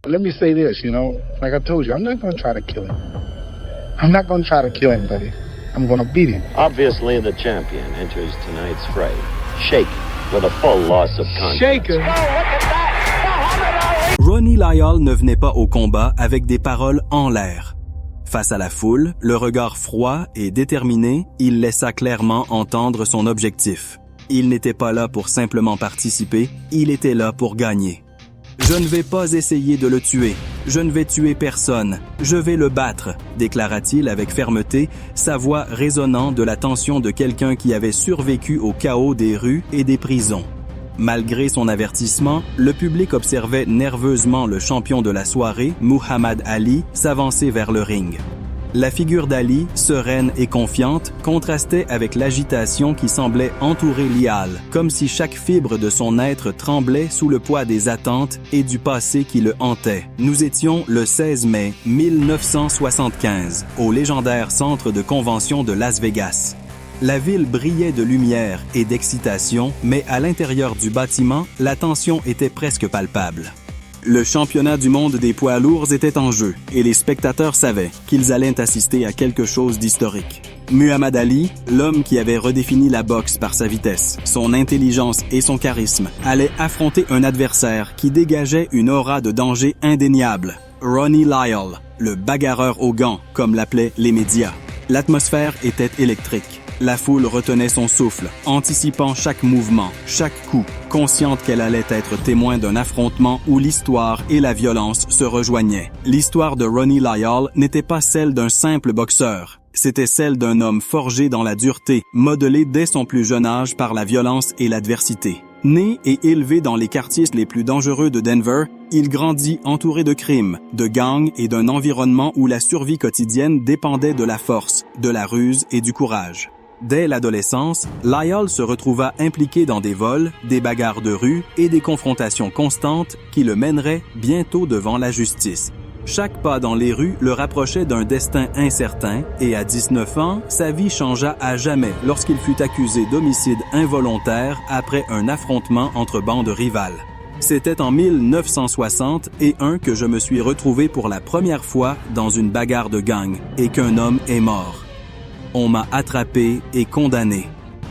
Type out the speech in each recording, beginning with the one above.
Let me say this, like I told you, I'm not going to try to kill him. I'm not going to try to kill anybody. I'm going to beat him. Obviously, the champion enters tonight's fray, shaken with a full loss of confidence. Shaken? Ronnie Lyle ne venait pas au combat avec des paroles en l'air. Face à la foule, le regard froid et déterminé, il laissa clairement entendre son objectif. Il n'était pas là pour simplement participer, il était là pour gagner. « Je ne vais pas essayer de le tuer. Je ne vais tuer personne. Je vais le battre », déclara-t-il avec fermeté, sa voix résonnant de la tension de quelqu'un qui avait survécu au chaos des rues et des prisons. Malgré son avertissement, le public observait nerveusement le champion de la soirée, Muhammad Ali, s'avancer vers le ring. La figure d'Ali, sereine et confiante, contrastait avec l'agitation qui semblait entourer Lyle, comme si chaque fibre de son être tremblait sous le poids des attentes et du passé qui le hantait. Nous étions le 16 mai 1975, au légendaire centre de convention de Las Vegas. La ville brillait de lumière et d'excitation, mais à l'intérieur du bâtiment, la tension était presque palpable. Le championnat du monde des poids lourds était en jeu et les spectateurs savaient qu'ils allaient assister à quelque chose d'historique. Muhammad Ali, l'homme qui avait redéfini la boxe par sa vitesse, son intelligence et son charisme, allait affronter un adversaire qui dégageait une aura de danger indéniable. Ronnie Lyle, le bagarreur aux gants, comme l'appelaient les médias. L'atmosphère était électrique. La foule retenait son souffle, anticipant chaque mouvement, chaque coup, consciente qu'elle allait être témoin d'un affrontement où l'histoire et la violence se rejoignaient. L'histoire de Ronnie Lyle n'était pas celle d'un simple boxeur. C'était celle d'un homme forgé dans la dureté, modelé dès son plus jeune âge par la violence et l'adversité. Né et élevé dans les quartiers les plus dangereux de Denver, il grandit entouré de crimes, de gangs et d'un environnement où la survie quotidienne dépendait de la force, de la ruse et du courage. Dès l'adolescence, Lyle se retrouva impliqué dans des vols, des bagarres de rue et des confrontations constantes qui le mèneraient bientôt devant la justice. Chaque pas dans les rues le rapprochait d'un destin incertain et à 19 ans, sa vie changea à jamais lorsqu'il fut accusé d'homicide involontaire après un affrontement entre bandes rivales. C'était en 1961 que je me suis retrouvé pour la première fois dans une bagarre de gang et qu'un homme est mort. On m'a attrapé et condamné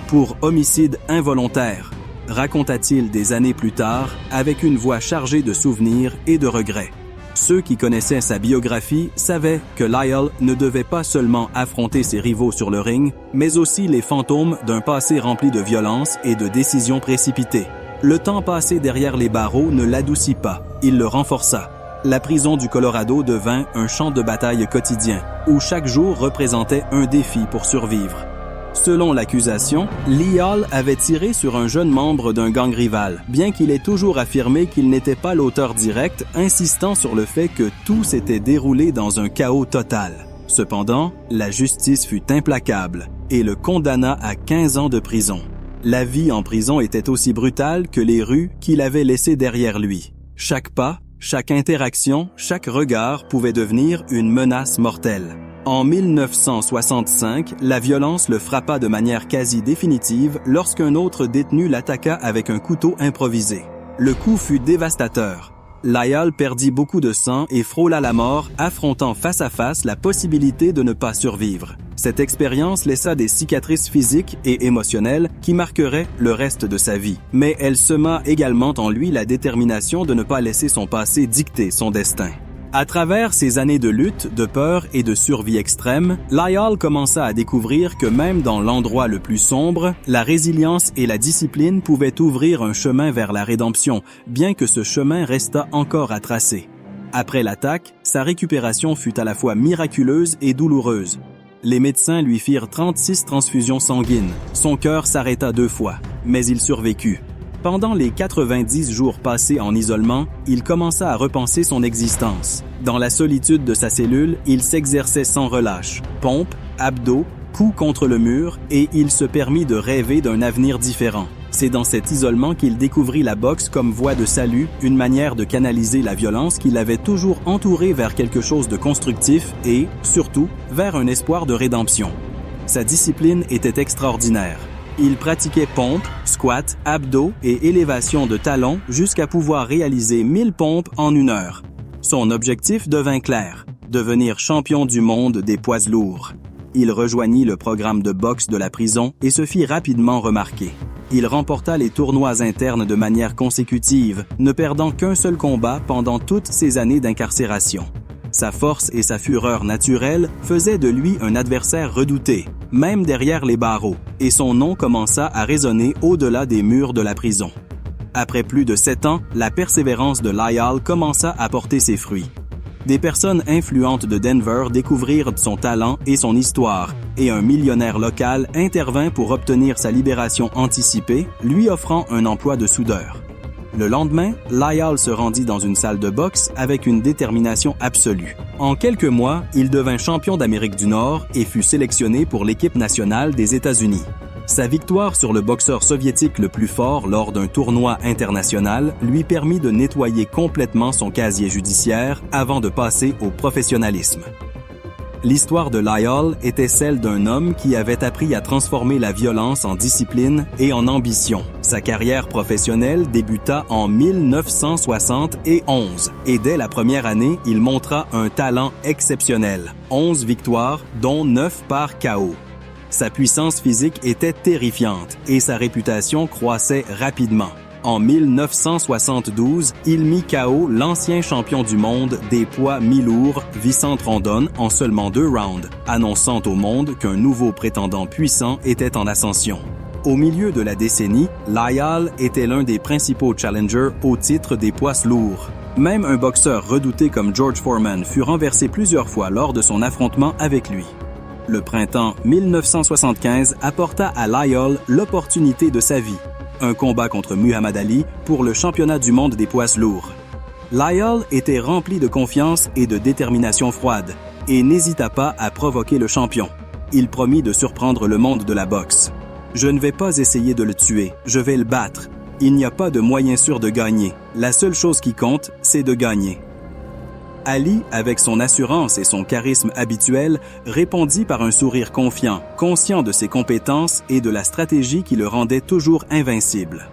pour homicide involontaire, raconta-t-il des années plus tard avec une voix chargée de souvenirs et de regrets. Ceux qui connaissaient sa biographie savaient que Lyle ne devait pas seulement affronter ses rivaux sur le ring, mais aussi les fantômes d'un passé rempli de violence et de décisions précipitées. Le temps passé derrière les barreaux ne l'adoucit pas, il le renforça. La prison du Colorado devint un champ de bataille quotidien, où chaque jour représentait un défi pour survivre. Selon l'accusation, Lyle avait tiré sur un jeune membre d'un gang rival, bien qu'il ait toujours affirmé qu'il n'était pas l'auteur direct, insistant sur le fait que tout s'était déroulé dans un chaos total. Cependant, la justice fut implacable et le condamna à 15 ans de prison. La vie en prison était aussi brutale que les rues qu'il avait laissées derrière lui. Chaque pas, chaque interaction, chaque regard pouvait devenir une menace mortelle. En 1965, la violence le frappa de manière quasi définitive lorsqu'un autre détenu l'attaqua avec un couteau improvisé. Le coup fut dévastateur. Lyle perdit beaucoup de sang et frôla la mort, affrontant face à face la possibilité de ne pas survivre. Cette expérience laissa des cicatrices physiques et émotionnelles qui marqueraient le reste de sa vie. Mais elle sema également en lui la détermination de ne pas laisser son passé dicter son destin. À travers ces années de lutte, de peur et de survie extrême, Lyle commença à découvrir que même dans l'endroit le plus sombre, la résilience et la discipline pouvaient ouvrir un chemin vers la rédemption, bien que ce chemin restât encore à tracer. Après l'attaque, sa récupération fut à la fois miraculeuse et douloureuse. Les médecins lui firent 36 transfusions sanguines. Son cœur s'arrêta 2 fois, mais il survécut. Pendant les 90 jours passés en isolement, il commença à repenser son existence. Dans la solitude de sa cellule, il s'exerçait sans relâche, pompes, abdos, coups contre le mur, et il se permit de rêver d'un avenir différent. C'est dans cet isolement qu'il découvrit la boxe comme voie de salut, une manière de canaliser la violence qui l'avait toujours entouré vers quelque chose de constructif et, surtout, vers un espoir de rédemption. Sa discipline était extraordinaire. Il pratiquait pompes, squats, abdos et élévation de talons jusqu'à pouvoir réaliser 1000 pompes en 1 heure. Son objectif devint clair, devenir champion du monde des poids lourds. Il rejoignit le programme de boxe de la prison et se fit rapidement remarquer. Il remporta les tournois internes de manière consécutive, ne perdant qu'un seul combat pendant toutes ses années d'incarcération. Sa force et sa fureur naturelle faisaient de lui un adversaire redouté, même derrière les barreaux, et son nom commença à résonner au-delà des murs de la prison. Après plus de 7 ans, la persévérance de Lyle commença à porter ses fruits. Des personnes influentes de Denver découvrirent son talent et son histoire, et un millionnaire local intervint pour obtenir sa libération anticipée, lui offrant un emploi de soudeur. Le lendemain, Lyle se rendit dans une salle de boxe avec une détermination absolue. En quelques mois, il devint champion d'Amérique du Nord et fut sélectionné pour l'équipe nationale des États-Unis. Sa victoire sur le boxeur soviétique le plus fort lors d'un tournoi international lui permit de nettoyer complètement son casier judiciaire avant de passer au professionnalisme. L'histoire de Lyle était celle d'un homme qui avait appris à transformer la violence en discipline et en ambition. Sa carrière professionnelle débuta en 1971 et dès la première année, il montra un talent exceptionnel. 11 victoires, dont 9 par KO. Sa puissance physique était terrifiante et sa réputation croissait rapidement. En 1972, il mit KO l'ancien champion du monde des poids mi-lourds, Vicente Rondon, en seulement 2 rounds, annonçant au monde qu'un nouveau prétendant puissant était en ascension. Au milieu de la décennie, Lyle était l'un des principaux challengers au titre des poids lourds. Même un boxeur redouté comme George Foreman fut renversé plusieurs fois lors de son affrontement avec lui. Le printemps 1975 apporta à Lyle l'opportunité de sa vie. Un combat contre Muhammad Ali pour le championnat du monde des poids lourds. Lyle était rempli de confiance et de détermination froide et n'hésita pas à provoquer le champion. Il promit de surprendre le monde de la boxe. « Je ne vais pas essayer de le tuer, je vais le battre. Il n'y a pas de moyen sûr de gagner. La seule chose qui compte, c'est de gagner. » Ali, avec son assurance et son charisme habituel, répondit par un sourire confiant, conscient de ses compétences et de la stratégie qui le rendait toujours invincible.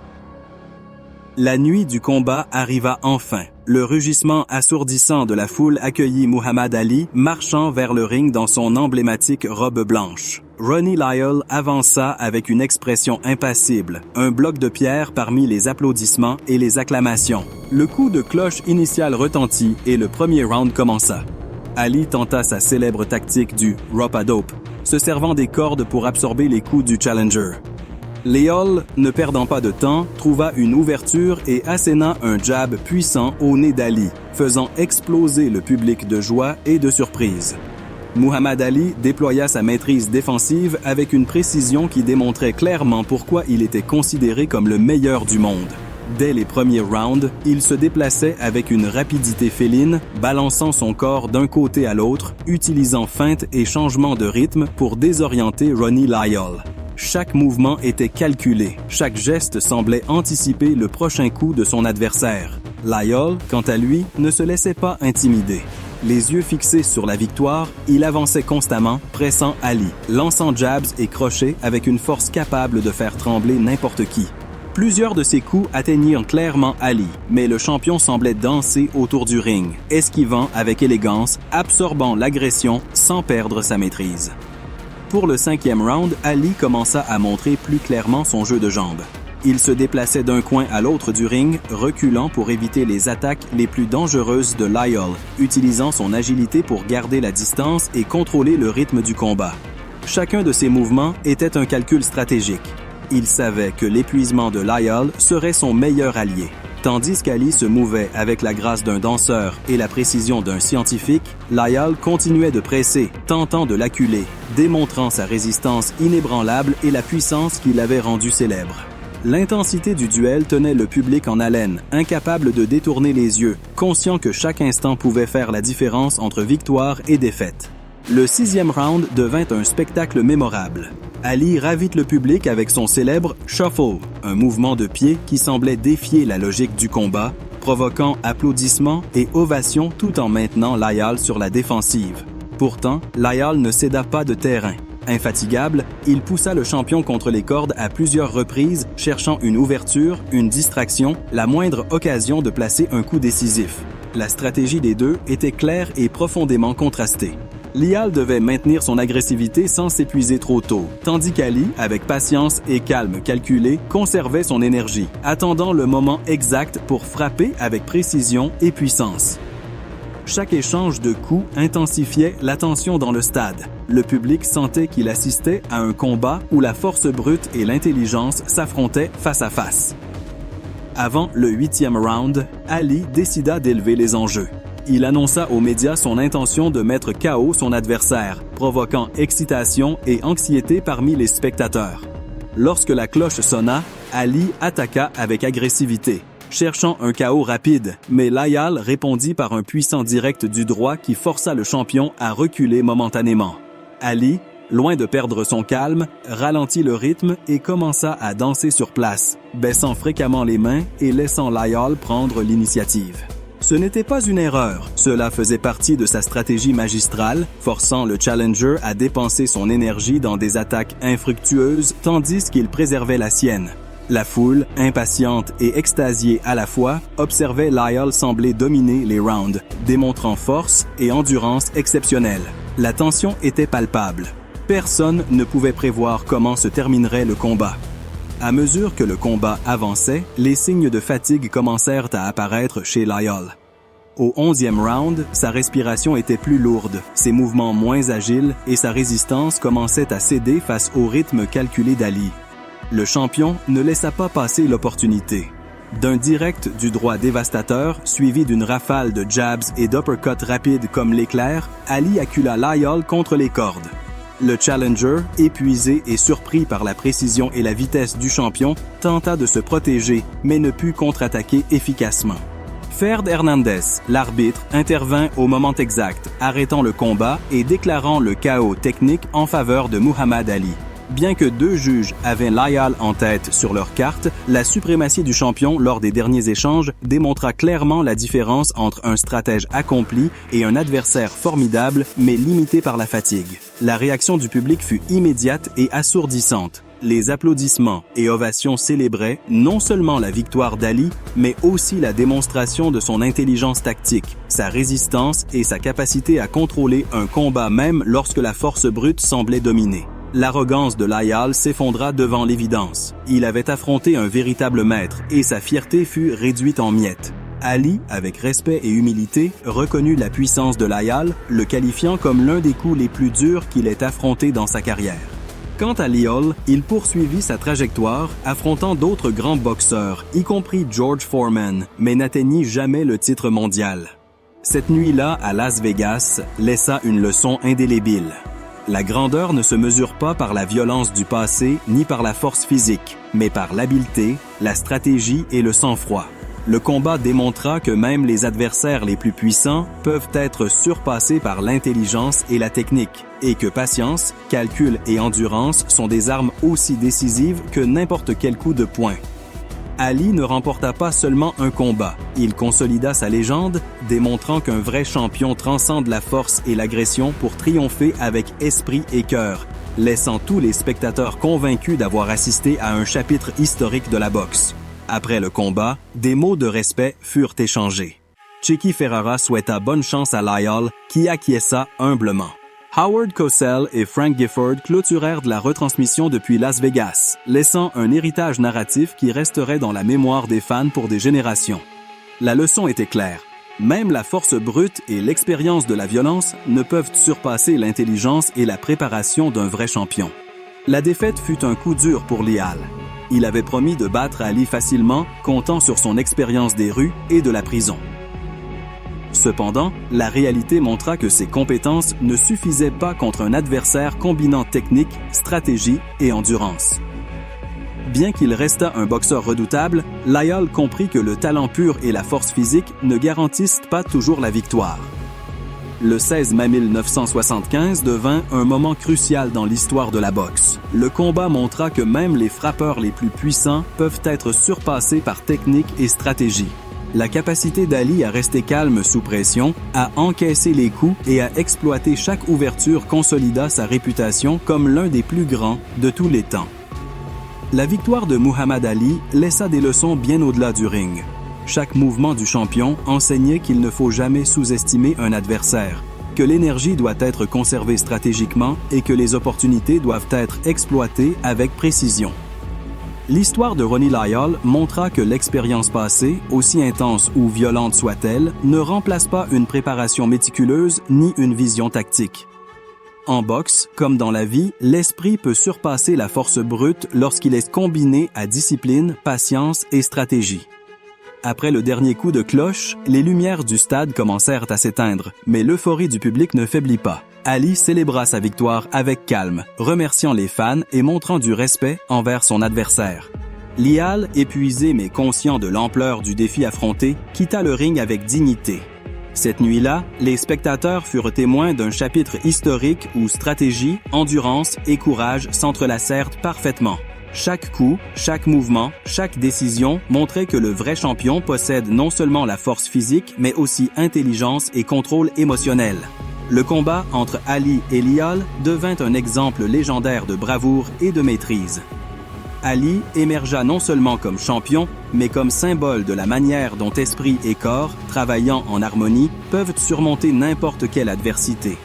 La nuit du combat arriva enfin. Le rugissement assourdissant de la foule accueillit Muhammad Ali marchant vers le ring dans son emblématique robe blanche. Ronnie Lyle avança avec une expression impassible, un bloc de pierre parmi les applaudissements et les acclamations. Le coup de cloche initial retentit et le premier round commença. Ali tenta sa célèbre tactique du rope-a-dope, se servant des cordes pour absorber les coups du challenger. Lyle, ne perdant pas de temps, trouva une ouverture et asséna un jab puissant au nez d'Ali, faisant exploser le public de joie et de surprise. Muhammad Ali déploya sa maîtrise défensive avec une précision qui démontrait clairement pourquoi il était considéré comme le meilleur du monde. Dès les premiers rounds, il se déplaçait avec une rapidité féline, balançant son corps d'un côté à l'autre, utilisant feintes et changements de rythme pour désorienter Ronnie Lyle. Chaque mouvement était calculé, chaque geste semblait anticiper le prochain coup de son adversaire. Lyle, quant à lui, ne se laissait pas intimider. Les yeux fixés sur la victoire, il avançait constamment, pressant Ali, lançant jabs et crochets avec une force capable de faire trembler n'importe qui. Plusieurs de ses coups atteignirent clairement Ali, mais le champion semblait danser autour du ring, esquivant avec élégance, absorbant l'agression sans perdre sa maîtrise. Pour le 5e round, Ali commença à montrer plus clairement son jeu de jambes. Il se déplaçait d'un coin à l'autre du ring, reculant pour éviter les attaques les plus dangereuses de Lyle, utilisant son agilité pour garder la distance et contrôler le rythme du combat. Chacun de ces mouvements était un calcul stratégique. Il savait que l'épuisement de Lyle serait son meilleur allié. Tandis qu'Ali se mouvait avec la grâce d'un danseur et la précision d'un scientifique, Lyle continuait de presser, tentant de l'acculer, démontrant sa résistance inébranlable et la puissance qui l'avait rendu célèbre. L'intensité du duel tenait le public en haleine, incapable de détourner les yeux, conscient que chaque instant pouvait faire la différence entre victoire et défaite. Le 6e round devint un spectacle mémorable. Ali ravit le public avec son célèbre « shuffle », un mouvement de pied qui semblait défier la logique du combat, provoquant applaudissements et ovations tout en maintenant Lyle sur la défensive. Pourtant, Lyle ne céda pas de terrain. Infatigable, il poussa le champion contre les cordes à plusieurs reprises, cherchant une ouverture, une distraction, la moindre occasion de placer un coup décisif. La stratégie des deux était claire et profondément contrastée. Lial devait maintenir son agressivité sans s'épuiser trop tôt, tandis qu'Ali, avec patience et calme calculé, conservait son énergie, attendant le moment exact pour frapper avec précision et puissance. Chaque échange de coups intensifiait la tension dans le stade. Le public sentait qu'il assistait à un combat où la force brute et l'intelligence s'affrontaient face à face. Avant le 8e round, Ali décida d'élever les enjeux. Il annonça aux médias son intention de mettre KO son adversaire, provoquant excitation et anxiété parmi les spectateurs. Lorsque la cloche sonna, Ali attaqua avec agressivité, cherchant un KO rapide, mais Layal répondit par un puissant direct du droit qui força le champion à reculer momentanément. Ali, loin de perdre son calme, ralentit le rythme et commença à danser sur place, baissant fréquemment les mains et laissant Layal prendre l'initiative. Ce n'était pas une erreur, cela faisait partie de sa stratégie magistrale, forçant le challenger à dépenser son énergie dans des attaques infructueuses tandis qu'il préservait la sienne. La foule, impatiente et extasiée à la fois, observait Layal sembler dominer les rounds, démontrant force et endurance exceptionnelles. La tension était palpable. Personne ne pouvait prévoir comment se terminerait le combat. À mesure que le combat avançait, les signes de fatigue commencèrent à apparaître chez Layal. Au 11e round, sa respiration était plus lourde, ses mouvements moins agiles et sa résistance commençait à céder face au rythme calculé d'Ali. Le champion ne laissa pas passer l'opportunité. D'un direct du droit dévastateur, suivi d'une rafale de jabs et d'uppercuts rapides comme l'éclair, Ali accula Layal contre les cordes. Le challenger, épuisé et surpris par la précision et la vitesse du champion, tenta de se protéger, mais ne put contre-attaquer efficacement. Ferd Hernandez, l'arbitre, intervint au moment exact, arrêtant le combat et déclarant le KO technique en faveur de Muhammad Ali. Bien que deux juges avaient Layal en tête sur leur carte, la suprématie du champion lors des derniers échanges démontra clairement la différence entre un stratège accompli et un adversaire formidable mais limité par la fatigue. La réaction du public fut immédiate et assourdissante. Les applaudissements et ovations célébraient non seulement la victoire d'Ali, mais aussi la démonstration de son intelligence tactique, sa résistance et sa capacité à contrôler un combat même lorsque la force brute semblait dominer. L'arrogance de Layal s'effondra devant l'évidence. Il avait affronté un véritable maître et sa fierté fut réduite en miettes. Ali, avec respect et humilité, reconnut la puissance de Layal, le qualifiant comme l'un des coups les plus durs qu'il ait affronté dans sa carrière. Quant à Lial, il poursuivit sa trajectoire, affrontant d'autres grands boxeurs, y compris George Foreman, mais n'atteignit jamais le titre mondial. Cette nuit-là, à Las Vegas, laissa une leçon indélébile. La grandeur ne se mesure pas par la violence du passé ni par la force physique, mais par l'habileté, la stratégie et le sang-froid. Le combat démontra que même les adversaires les plus puissants peuvent être surpassés par l'intelligence et la technique, et que patience, calcul et endurance sont des armes aussi décisives que n'importe quel coup de poing. Ali ne remporta pas seulement un combat, il consolida sa légende, démontrant qu'un vrai champion transcende la force et l'agression pour triompher avec esprit et cœur, laissant tous les spectateurs convaincus d'avoir assisté à un chapitre historique de la boxe. Après le combat, des mots de respect furent échangés. Chiqui Ferrara souhaita bonne chance à Layal, qui acquiesça humblement. Howard Cosell et Frank Gifford clôturèrent de la retransmission depuis Las Vegas, laissant un héritage narratif qui resterait dans la mémoire des fans pour des générations. La leçon était claire. Même la force brute et l'expérience de la violence ne peuvent surpasser l'intelligence et la préparation d'un vrai champion. La défaite fut un coup dur pour Lial. Il avait promis de battre Ali facilement, comptant sur son expérience des rues et de la prison. Cependant, la réalité montra que ses compétences ne suffisaient pas contre un adversaire combinant technique, stratégie et endurance. Bien qu'il restât un boxeur redoutable, Layal comprit que le talent pur et la force physique ne garantissent pas toujours la victoire. Le 16 mai 1975 devint un moment crucial dans l'histoire de la boxe. Le combat montra que même les frappeurs les plus puissants peuvent être surpassés par technique et stratégie. La capacité d'Ali à rester calme sous pression, à encaisser les coups et à exploiter chaque ouverture consolida sa réputation comme l'un des plus grands de tous les temps. La victoire de Muhammad Ali laissa des leçons bien au-delà du ring. Chaque mouvement du champion enseignait qu'il ne faut jamais sous-estimer un adversaire, que l'énergie doit être conservée stratégiquement et que les opportunités doivent être exploitées avec précision. L'histoire de Ronnie Lyle montra que l'expérience passée, aussi intense ou violente soit-elle, ne remplace pas une préparation méticuleuse ni une vision tactique. En boxe, comme dans la vie, l'esprit peut surpasser la force brute lorsqu'il est combiné à discipline, patience et stratégie. Après le dernier coup de cloche, les lumières du stade commencèrent à s'éteindre, mais l'euphorie du public ne faiblit pas. Ali célébra sa victoire avec calme, remerciant les fans et montrant du respect envers son adversaire. Lyle, épuisé mais conscient de l'ampleur du défi affronté, quitta le ring avec dignité. Cette nuit-là, les spectateurs furent témoins d'un chapitre historique où stratégie, endurance et courage s'entrelacèrent parfaitement. Chaque coup, chaque mouvement, chaque décision montrait que le vrai champion possède non seulement la force physique, mais aussi intelligence et contrôle émotionnel. Le combat entre Ali et Lyle devint un exemple légendaire de bravoure et de maîtrise. Ali émergea non seulement comme champion, mais comme symbole de la manière dont esprit et corps, travaillant en harmonie, peuvent surmonter n'importe quelle adversité.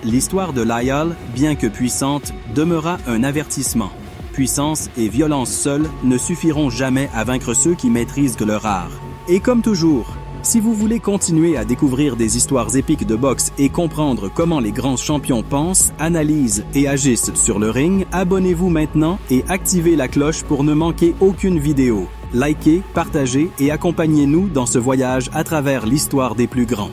L'histoire de Lyle, bien que puissante, demeura un avertissement. Puissance et violence seules ne suffiront jamais à vaincre ceux qui maîtrisent leur art. Et comme toujours, si vous voulez continuer à découvrir des histoires épiques de boxe et comprendre comment les grands champions pensent, analysent et agissent sur le ring, abonnez-vous maintenant et activez la cloche pour ne manquer aucune vidéo. Likez, partagez et accompagnez-nous dans ce voyage à travers l'histoire des plus grands.